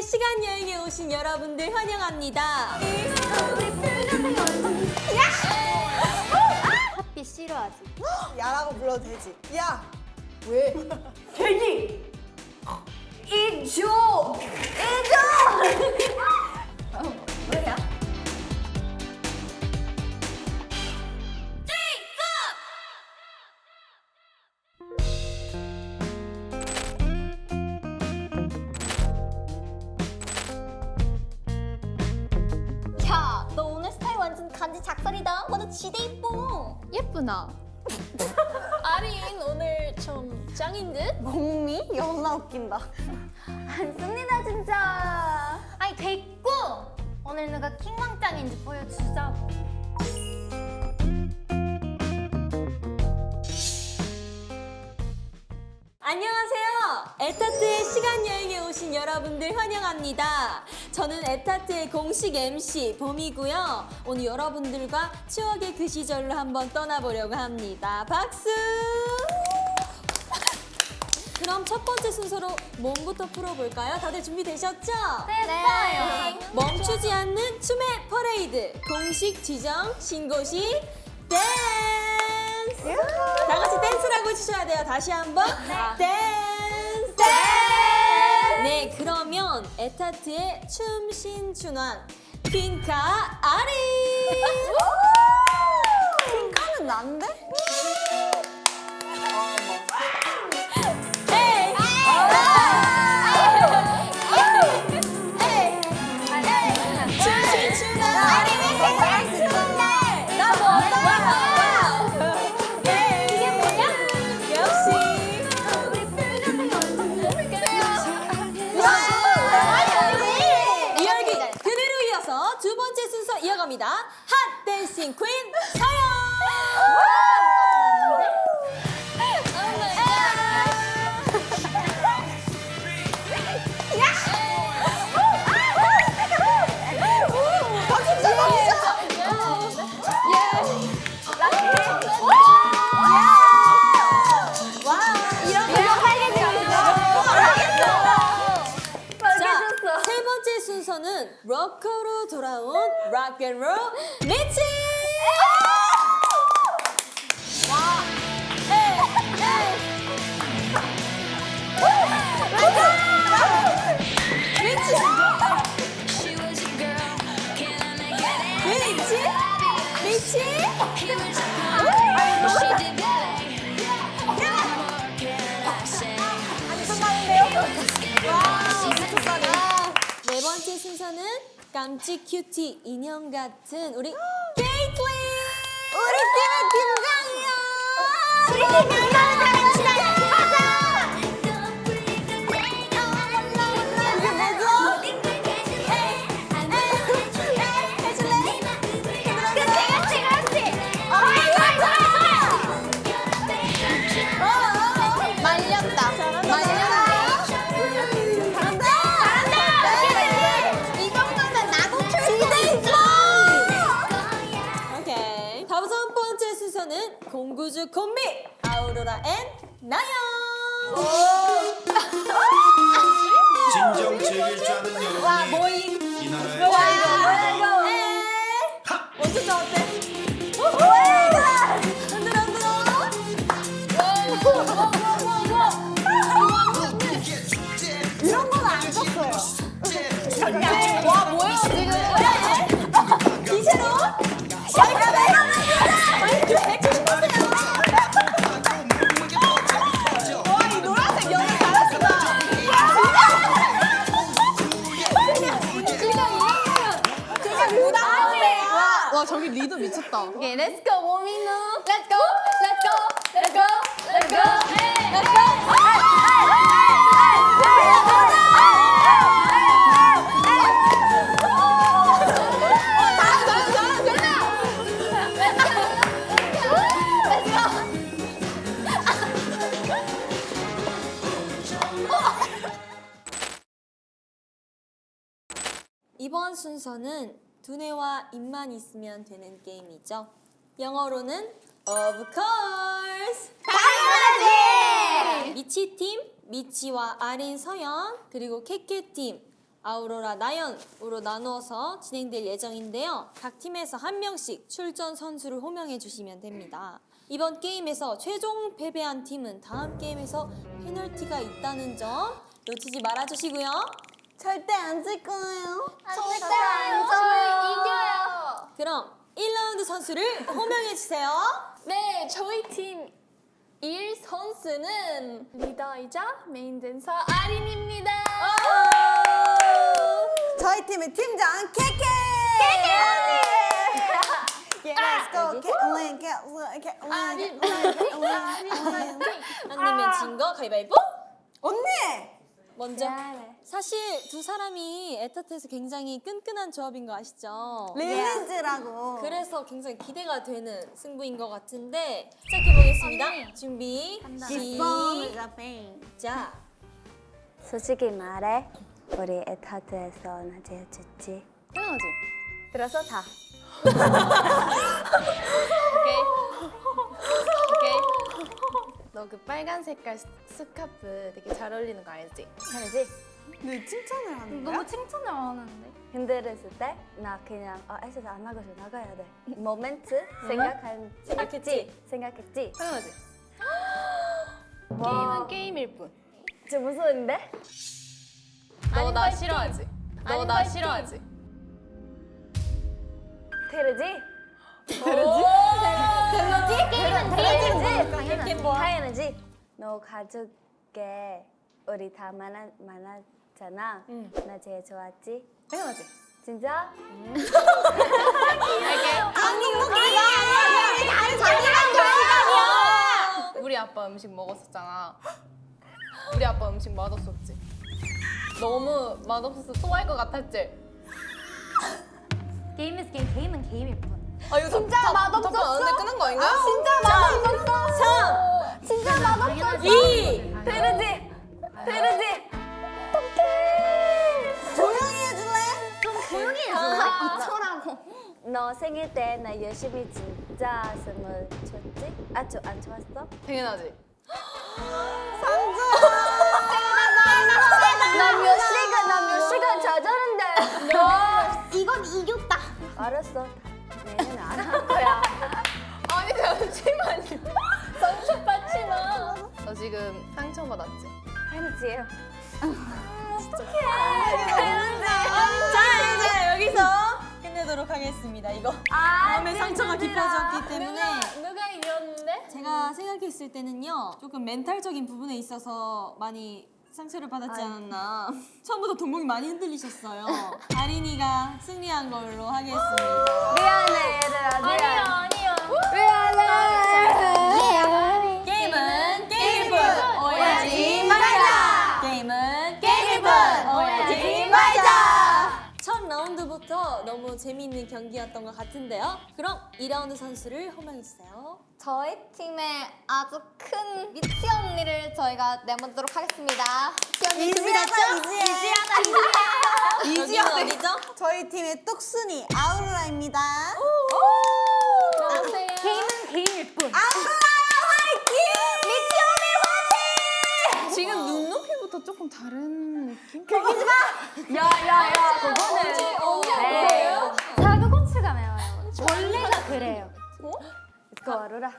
시간 여행에 오신 여러분들 환영합니다. 핫비 싫어하지? 야라고 불러도 되지. 야! 왜? 대기! 이조! 뭐야? 야, 너 오늘 스타일 완전 간지 작살이다. 완전 지대 이뻐. 예쁘나? 아린 오늘 좀 짱인 듯? 목미? 연나 웃긴다. 안 씁니다 진짜. 아니 됐고 오늘 누가 킹왕짱인지 보여주자고. 안녕하세요. 에타트의 시간 여행에 오신 여러분들 환영합니다. 저는 에타트의 공식 MC 봄이고요. 오늘 여러분들과 추억의 그 시절로 한번 떠나보려고 합니다. 박수! 그럼 첫 번째 순서로 몸부터 풀어볼까요? 다들 준비되셨죠? 됐어요. 멈추지 않는 춤의 퍼레이드 공식 지정 신고식 댄스. 다 같이 댄스라고 해주셔야 돼요. 다시 한번 댄스. 네, 그러면 에타트의 춤신춘환 핑카 아린. 핑카는 난데? 헤이. 춤신춘환 아린. 두 번째 순서 이어갑니다. 핫 댄싱 퀸 서연. 세 번째 순서는 록커로 돌아온 락앤롤 미치. 미치. 네 번째 순서는 깜찍 큐티 인형 같은 우리 케이틀린. 우리 팀의 김강이야! 우리 팀 감사합니다. 공구주 콤비 아우로라 앤 나연. 진정 즐길 줄 아는 여러분이 와 모임. 이 나라의 뭐야 이거. 먼저 나 어때? 흔들어 이런 건 안 썼어요. 와 뭐야 지금. 이채로. 와 저기 리드 미쳤다. 오케이, 렛츠 고 모미누. 렛츠 고. 렛츠 고. 렛츠 고. 렛츠 고. 렛츠 고. 이번 순서는 두뇌와 입만 있으면 되는 게임이죠. 영어로는 of course. 당연하지. 미치 팀, 미치와 아린, 서연, 그리고 케케 팀 아우로라, 나연으로 나누어서 진행될 예정인데요. 각 팀에서 한 명씩 출전 선수를 호명해 주시면 됩니다. 이번 게임에서 최종 패배한 팀은 다음 게임에서 페널티가 있다는 점 놓치지 말아주시고요. 절대 안 질 거예요. 절대 안 져요. 이겨요. 그럼 1라운드 선수를 호명해 주세요. 네, 저희 팀 1 선수는 리더이자 메인 댄서 아린입니다. 저희 팀의 팀장 케케. Let's go, Caitlyn, Caitlyn, Caitlyn. 안 내면 진 거 가위바위보. 언니. 먼저. 사실 두 사람이 에타트에서 굉장히 끈끈한 조합인 거 아시죠? 릴리즈라고. 그래서 굉장히 기대가 되는 승부인 것 같은데 시작해 보겠습니다. 준비 시작. 솔직히 말해, 우리 에타드에서 나 제일 좋지. 당연하지. 그래서 다. 오케이. 너 그 빨간 색깔 스카프 되게 잘 어울리는 거 알지? 알지? 네, 칭찬을 하는 거야? 칭찬을 안 하는데. 힘들었을 때 나 그냥 에스도 안 나가서 나가야 돼. 모멘트 생각했지? 생각했지? 당연하지. 게임은 게임일 뿐. 좀 무서운데? 너 나 싫어하지? 너 나 싫어하지? 테르지? 게임은 게임이지. 당연하지? 너 가족에 우리 다 만났잖아. 나 제일 좋았지? 당연하지. 진짜? 우리 아빠 음식 먹었었잖아. 우리 아빠 음식 맛없었지? 너무 맛없어서 토할 것 같았지? 게임은 게임일 뿐. 아 이거 진짜 맛없었어? 안돼 끄는 거 아닌가? 진짜 맛없었어. 3, 진짜 맛없었어. 2, 테르지! 테르지! 조용히 해줄래? 조용히 해줄래? 어쩌라고. 너 생일 때 나 열심히 진짜 선물 줬지? 안 좋았어? 당연하지. 나 몇 시간 자자는데. 이건 이겼다. 알았어. 내년 안 할 거야. 아니 잠시만요. 상처받지 마. 너 지금 상처받았지? 알지? 자 이제 여기서 끝내도록 하겠습니다. 이거 마음의 상처가 깊어졌기 때문에 누가 이겼는데? 제가 생각했을 때는요 조금 멘탈적인 부분에 있어서 많이 상처를 받았지 않았나. 처음부터 동공이 많이 흔들리셨어요. 아린이가 승리한 걸로 하겠습니다. 미안해 얘들아. 미안해. 아니요. 미안해. 게임은 게임일 뿐 오해하지 말자. 게임은 게임일 뿐 오해하지 말자. 첫 라운드부터 너무 재미있는 경기였던 것 같은데요. 그럼 2라운드 선수를 호명해주세요. 저희 팀의 아주 큰 미치 언니를 저희가 내보도록 하겠습니다. 언니 이지하다, 이지하. 여기는 어디죠? 저희 팀의 똑순이 아우라입니다. 나오세요. 게임일 뿐. 지금 눈높이부터 조금 다른 느낌? 야야야 그거는. 네. 자극 고추가 매워요. 원래가 그래요. 그거 알아라.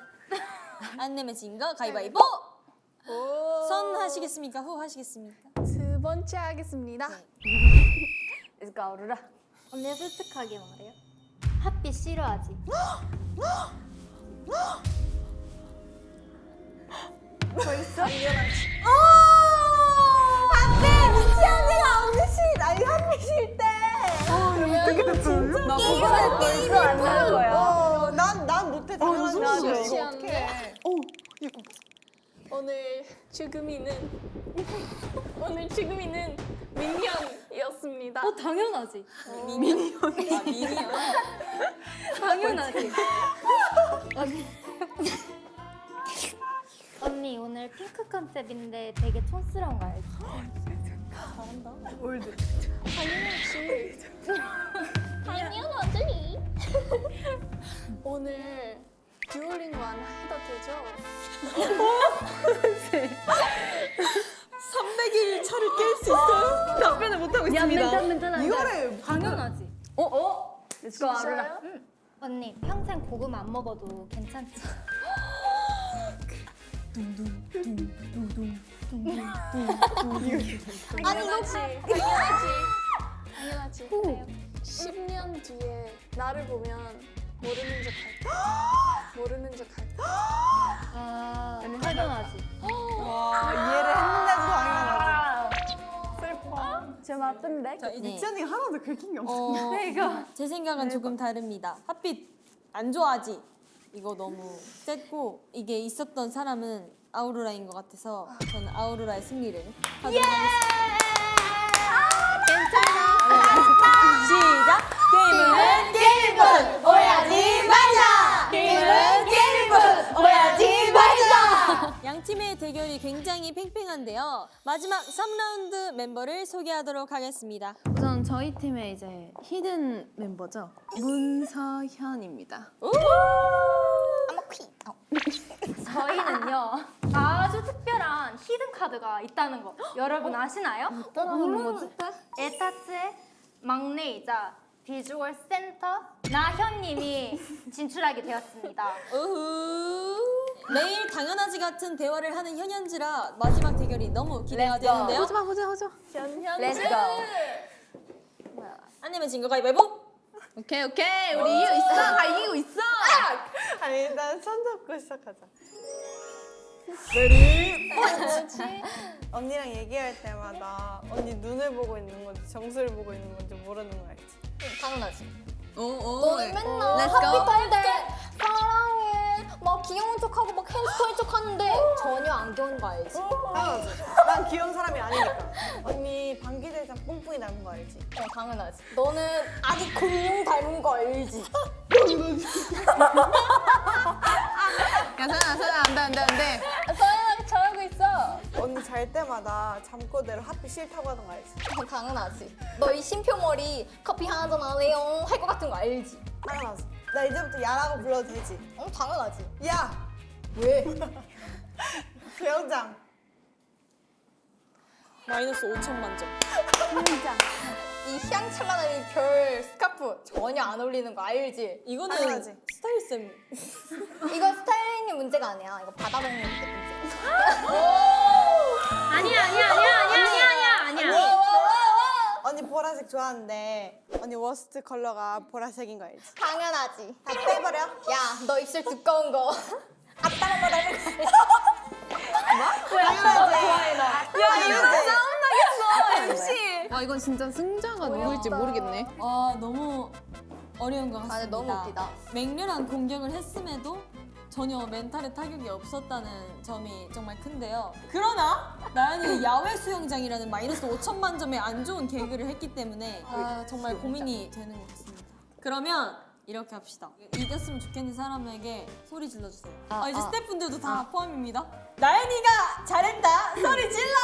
안 내면 진 거 가위바위보. 선 하시겠습니까? 후 하시겠습니까? 두 번째 하겠습니다. 그거 알아라. 언니 솔직하게 말해요. 핫빛 싫어하지. 안돼, 미치 언니가 언니 아니 한미 쉴 때. 어떻게 됐지? 나 그거는 벌써 안 나올 거야. 난 못해 당연하지. 나도 이거 쉽지 어떡해. 않네. 오늘 죽음이는 민현이었습니다. 당연하지. 미니언. 아, 미니언. 당연하지. 언니 오늘 핑크 컨셉인데 되게 촌스러운 거 알지? 당연하지. 오늘 듀오링고 하나 해도 되죠? 300일 차를 깰 수 있어요? 답변을 못하고 있습니다. 이거를 당연하지. Let's go, 아루라. 언니 평생 고구마 안 먹어도 괜찮지? 당연하지. 10년 뒤에 나를 보면 모르는 척 할게. 모르는 척 할게. 언니 확연하지. 와 이해를 했는데도 당연하지. 슬퍼. 좀 아픈데? 자, 이제 지연이 하나도 긁힌 게 없어. 제 생각은 조금 다릅니다. 핫빛 안 좋아하지? 이거 너무 셌고 이게 있었던 사람은 아우로라인 것 같아서 저는 아우로라의 승리를 하도록 하겠습니다. 시작! 게임은 게임뿐 오해하지 말자! 게임은 게임뿐 오해하지 말자! 양 팀의 대결이 굉장히 팽팽한데요. 마지막 3라운드 멤버를 소개하도록 하겠습니다. 우선 저희 팀의 이제 히든 멤버죠. 문서현입니다. 저희는요 아주 특별한 히든 카드가 있다는 거 여러분 아시나요? 하는 거지? 에타츠의 막내이자 비주얼 센터 나현님이 진출하게 되었습니다. 우후. 매일 당연하지 같은 대화를 하는 현현지라 마지막 대결이 너무 기대가 되는데요. 보자. Let's go. 안 내면 진 거 가위바위보. 오케이. 우리 이기고 있어. 다 이기고 있어. 아니 일단 손 잡고 시작하자. 언니랑 얘기할 때마다 언니 눈을 보고 있는 건지 정수를 보고 있는 건지 모르는 거 알지? 당연하지. 오. 맨날 Let's go. 핫빛한데 사랑해 막 귀여운 척하고 막 햄스터인 척하는데 전혀 안 귀여운 거 알지? 당연하지. 난 귀여운 사람이 아니니까. 언니 방귀대장 뽕뽕이 닮은 거 알지? 당연하지. 너는 아직 공룡 닮은 거 알지? 야, 서연아, 안 돼. 서연아 잘하고 있어. 언니 잘 때마다 잠꼬대로 하필 싫다고 하는 거 알지? 당연하지. 너 이 심표 머리 커피 한잔 하래요 할 것 같은 거 알지? 당연하지. 나 이제부터 야라고 불러도 되지? 당연하지. 야! 왜? 배영장. 마이너스 5천만 점. 이 향찬란한 이 별 스카프 전혀 안 어울리는 거 알지? 이거는 당연하지. 스타일쌤. 이거 스타일링이 문제가 아니야. 이거 받아먹는 게 문제야. 아니야. 언니 보라색 좋아하는데 언니 워스트 컬러가 보라색인 거 알지? 당연하지. 다 빼버려. 야, 너 입술 두꺼운 거. 앞다른 거 닮은 거 알지? 당연하지. 아, 이건 진짜 승자가 누구일지 모르겠네. 아 너무 어려운 것 같습니다. 너무 웃기다. 맹렬한 공격을 했음에도 전혀 멘탈에 타격이 없었다는 점이 정말 큰데요. 그러나 나연이는 야외 수영장이라는 마이너스 5천만 점의 안 좋은 개그를 했기 때문에 정말 고민이 되는 것 같습니다. 그러면 이렇게 합시다. 이겼으면 좋겠는 사람에게 소리 질러주세요. 이제 스태프분들도 다 포함입니다. 나연이가 잘했다. 소리 질러!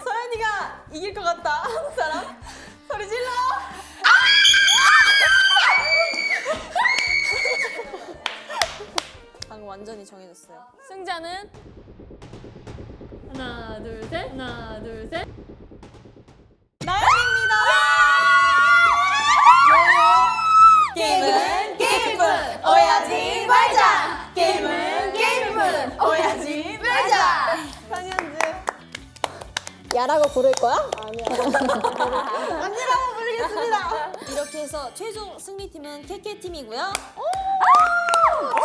서연이가 이길 것 같다. 한국 사람 소리 질러! 방금 완전히 정해졌어요. 승자는 하나, 둘, 셋. 나연입니다. 게임은 게임뿐 오해하지 말자. 게임은 게임뿐 오해하지 말자. 현현지. 야라고 부를 거야? 언니라고 부르겠습니다. 이렇게 해서 최종 승리팀은 KK팀이고요.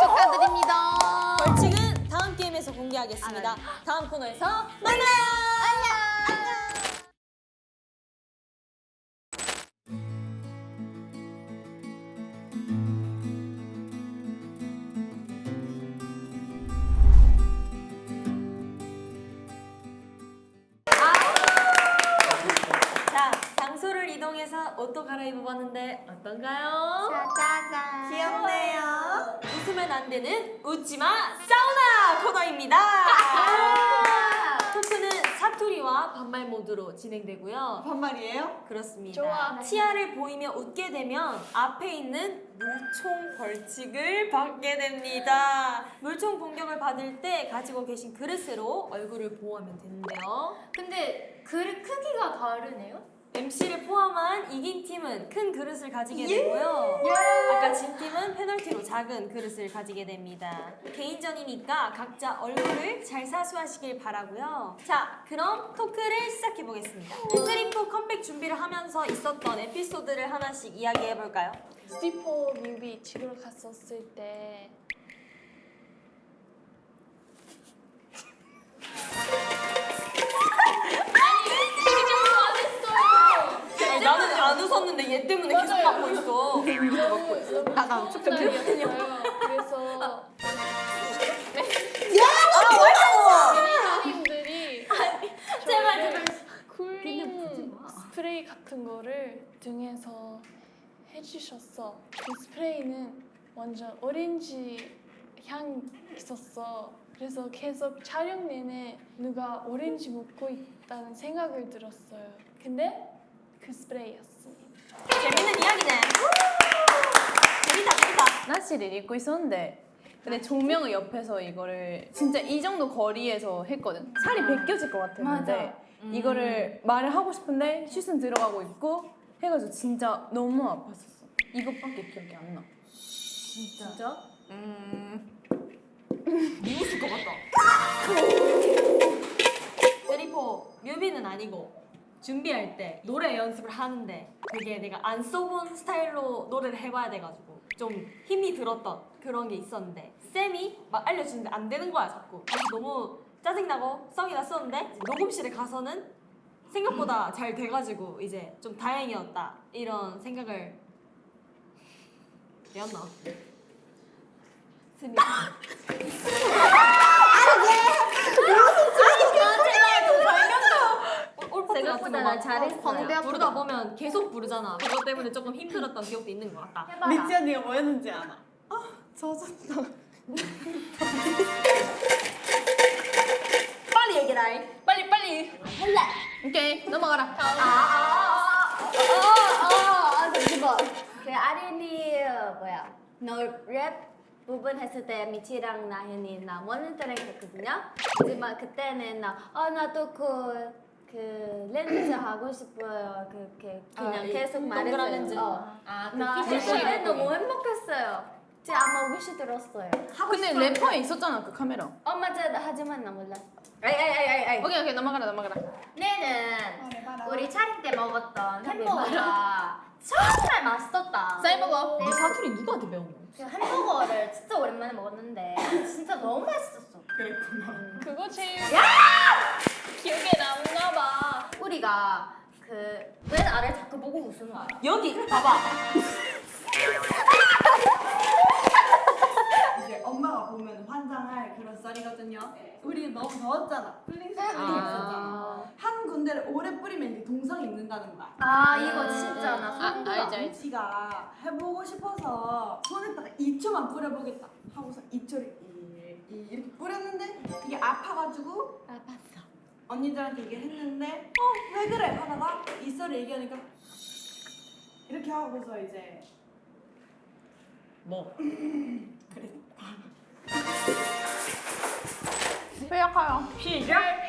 축하드립니다. 벌칙은 다음 게임에서 공개하겠습니다. 다음 코너에서 만나요. 자, 장소를 이동해서 옷도 갈아입어봤는데 어떤가요? 짜자잔. 귀엽네요. 웃으면 안 되는 웃지마 사우나 코너입니다. 토크는 사투리와 반말 모드로 진행되고요. 반말이에요? 그렇습니다. 좋아. 치아를 보이며 웃게 되면 앞에 있는 물총 벌칙을 받게 됩니다. 물총 공격을 받을 때 가지고 계신 그릇으로 얼굴을 보호하면 되는데요. 근데 그릇 크기가 다르네요? MC를 포함한 이긴 팀은 큰 그릇을 가지게 되고요. 아까 진 팀은 페널티로 작은 그릇을 가지게 됩니다. 개인전이니까 각자 얼굴을 잘 사수하시길 바라고요. 자, 그럼 토크를 시작해 보겠습니다. 쓰리포 컴백 준비를 하면서 있었던 에피소드를 하나씩 이야기해 볼까요? 스티퍼 뮤비 찍으러 갔었을 때 나는 안 웃었는데 얘 때문에 계속 받고 있어. 나가 축제 날이었어요. 그래서 매니저님들이 제발 쿨링 스프레이 같은 거를 등에서 해주셨어. 그 스프레이는 완전 오렌지 향 있었어. 그래서 계속 촬영 내내 누가 오렌지 먹고 있다는 생각을 들었어요. 근데 그 스프레이였습니다. 재밌는 이야기네. 재밌다. 나시를 입고 있었는데 근데 조명의 옆에서 이거를 진짜 이 정도 거리에서 했거든. 살이 벗겨질 것 같았는데 이거를 말을 하고 싶은데 슛은 들어가고 있고 해가지고 진짜 너무 아팠었어. 이것밖에 기억이 안 나. 진짜? 미웠을 것 같다. 세리포 뮤비는 아니고 준비할 때 노래 연습을 하는데 되게 내가 안 써본 스타일로 노래를 해봐야 돼가지고 좀 힘이 들었던 그런 게 있었는데 쌤이 막 알려주는데 안 되는 거야 자꾸. 그래서 너무 짜증나고 썩이 났었는데 녹음실에 가서는 생각보다 잘 돼가지고 이제 좀 다행이었다 이런 생각을 되었나? 쌤이 생각보다 나 잘했어요. 부르다 보면 계속 부르잖아. 그것 때문에 조금 힘들었던 기억도 있는 것 같다. 해봐라. 미치 언니가 뭐였는지 알아. 젖었다. 빨리 얘기라. 빨리. 할래. 오케이 넘어가라. 잠시만. 그 아린이 뭐야? 너 랩 부분 했을 때 미치랑 나현이 나 모니터링 했거든요. 하지만 그때는 나도 그 렌즈 하고 싶어요. 그냥 계속 동그란 말했어요. 렌즈. 나 했을 때 너무 행복했어요. 진짜 아마 위시 들었어요. 근데 래퍼에 있었잖아 그 카메라. 맞아. 하지만 나 몰랐어. 아이. 오케이 넘어가라. 내는 우리 차릴 때 먹었던 햄버거가 정말 맛있었다. 사이버거. 네 사투리 누구한테 배운 거? 그 햄버거를 진짜 오랜만에 먹었는데 진짜 너무 맛있었어. 그거 제일 기억에 남나 봐. 우리가 왜 나를 자꾸 보고 웃는 거야? 여기 봐봐. 이제 엄마가 보면 환장할 그런 썰이거든요. 우리 너무 더웠잖아. 쿨링 스프레이 있었잖아. 한 군데를 오래 뿌리면 이제 동상이 있는다는 거야. 이거 진짜 나 소름 돋아. 알지. 지가 해보고 싶어서 손에다가 2초만 뿌려보겠다 하고서 2초를 이렇게 뿌렸는데 이게 아파가지고 언니들한테 얘기를 했는데 왜 그래 하다가 이 썰을 얘기하니까 이렇게 하고서 이제 뭐? 시작해요.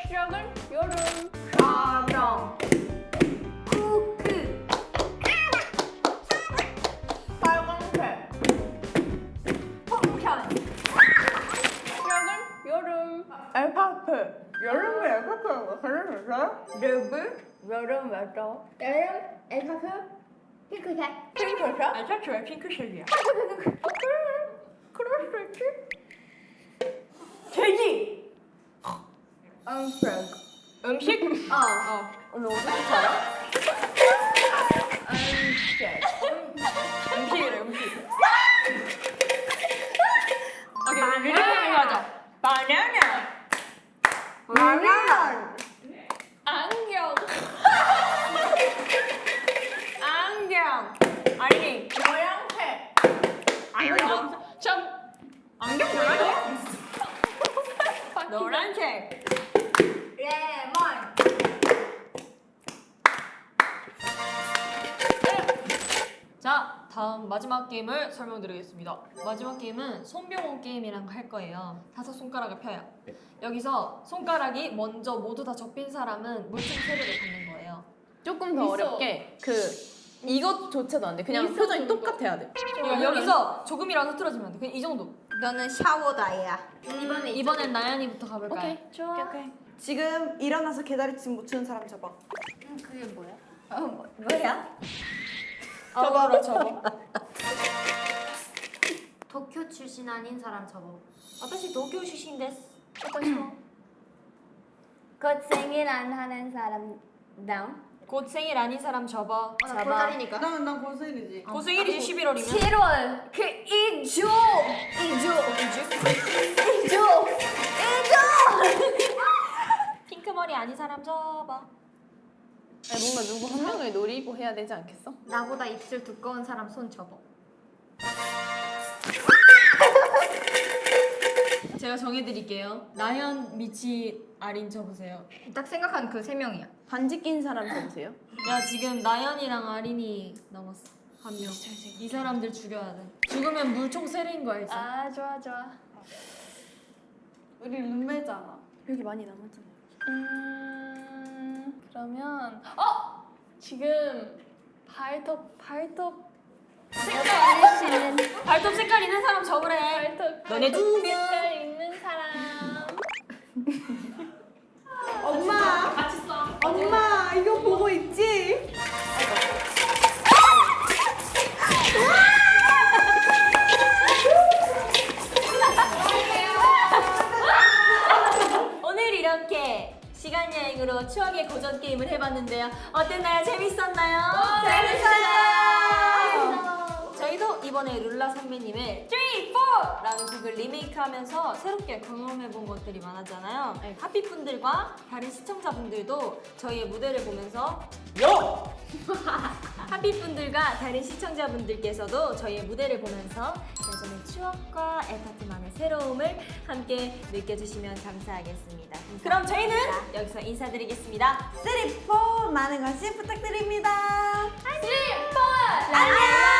시작은 여름. 그럼 쿠크 빨간색. 시작은 여름. 알파프. 여름에 알파프라고 그러면서? 여름 엘카크 핑크색 핑크색? 아, 셔츠 왜 핑크색이야? 그럴 수 있지. 돼지! 음식? 오늘 어디 가요? 음식이래 음식. 오케이 우리 리듬을 하자. 바나나. 안경. 안경. 아니 모양새. 안경. 안경 노란색? 노란색. 레몬 자 다음 마지막 게임을 설명드리겠습니다. 마지막 게임은 손병호 게임이랑 할 거예요. 5손가락을 펴요. 여기서 손가락이 먼저 모두 다 접힌 사람은 물총 3개를 받는 거예요. 조금 더 어렵게 이것조차도 안 돼. 그냥 표정이 똑같아야 돼. 그러니까 여기서 조금이라도 틀어지면 안 돼. 그냥 이 정도. 너는 샤워다야. 이번엔 나연이부터 가볼까요? 좋아. 지금 일어나서 계다리춤 못 추는 사람 접어. 그게 뭐야? 뭐야? 접어. 도쿄 출신 아닌 사람 접어. 私東京出身です. 곧 생일 안 하는 사람 다음. 곧 생일 아닌 사람 접어. 볼살이니까. 난 고생이지. 곧 생일이 11월이면 7월 그 이주. 핑크머리 아닌 사람 접어. 뭔가 누구 한 명을 노리고 해야 되지 않겠어? 나보다 입술 두꺼운 사람 손 접어. 제가 정해드릴게요. 나연, 미치, 아린 접으세요. 딱 생각한 그 3명이야. 반지 낀 사람 접으세요. 야 지금 나연이랑 아린이 남았어. 한 명. 이 사람들 죽여야 돼. 죽으면 물총 세례인 거 알지? 아 좋아. 우리 룸메잖아. 여기 많이 남았잖아요. 그러면 지금 발톱 발톱 색깔 있는 사람 접으래. 너네 두 명. 색깔 있는 사람. 엄마. 같이 써. 엄마 이거 보고 있지? 오늘 이렇게 시간 여행으로 추억의 고전 게임을 해봤는데요. 어땠나요? 재밌었나요? 재밌었어요! 저희도 이번에 룰라 선배님의 3, 4라는 곡을 리메이크하면서 새롭게 경험해본 것들이 많았잖아요. 하피분들과 다른 시청자분들도 저희의 무대를 보면서 하피분들과 다른 시청자분들께서도 저희의 무대를 보면서 예전의 추억과 에타트만의 새로움을 함께 느껴주시면 감사하겠습니다. 그럼 저희는 여기서 인사드리겠습니다. 3, 4 많은 관심 부탁드립니다. 안녕!